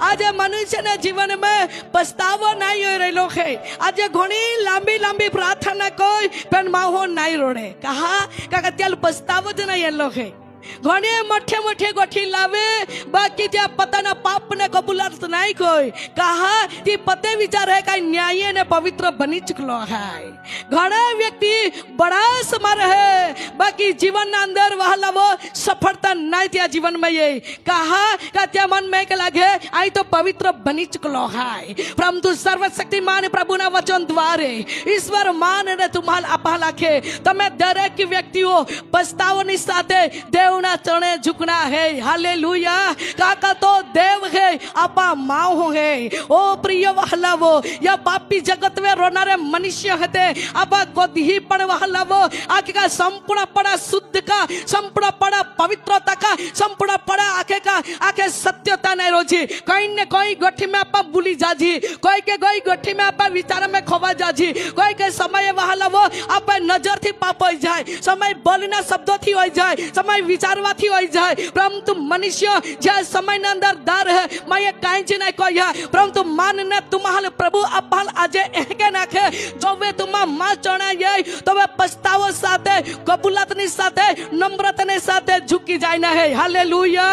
आज मनुष्य ने जीवन में पछतावो नहीं हो रही है। आज घणी लांबी लांबी प्रार्थना कोई पण माहो नहीं रोड़े कहा का त्याल पछतावो ज नहीं एलो है। घणे मोठे मोठे गोठी लावे बाकी त्या पताना पाप ने कबूलत नहीं कोई कहा कि पते विचार है का न्याय ने पवित्र बनी चुकलो है। घણા વ્યક્તિ बड़ा समर है बाकी जीवन अंदर वह वो सफलता नहीं त्या जीवन में ये कहा का त्या मन में के लागे आई तो पवित्र बनी चुकलो है। परंतु सर्वशक्तिमान प्रभु ना वचन द्वारे ईश्वर मान ने तुम्हाल आपा लाखे तमे दरेक व्यक्तिओ पछतावोनी साथे देवना चरणे झुकना है। हालेलुया काका तो देव है आपा माओ है। ओ प्रिय वहलावो या पापी जगत में रोनारे मनुष्य हते आपा कोधी पण वहलावो आके का संपूर्ण पड़ा शुद्ध का संपूर्ण पड़ा पवित्रता का संपूर्ण पड़ा आके का आके सत्यता ने रोजी कोई ने कोई गठी में आपा भूली जाजी कोई के कोई गठी में आपा विचार में खोवा जाजी कोई के समय वहलावो आपा नजर थी पाप हो जाए समय बोलना शब्दों थी हो जाए समय विचारवाथी हो जाए परंतु मनुष्य जे समय ने अंदर डर है मैं ये काई जी नहीं कोई है परंतु मान ने तुम्हारे प्रभु अपाल आजे एके नाखे जो वे तुम्हा मां चढ़ा जाए तो वे पछतावो साथे कबूलत ની સાથે નમ્રતા ને સાથે ઝૂકી જાય ના હે। हालेलुया।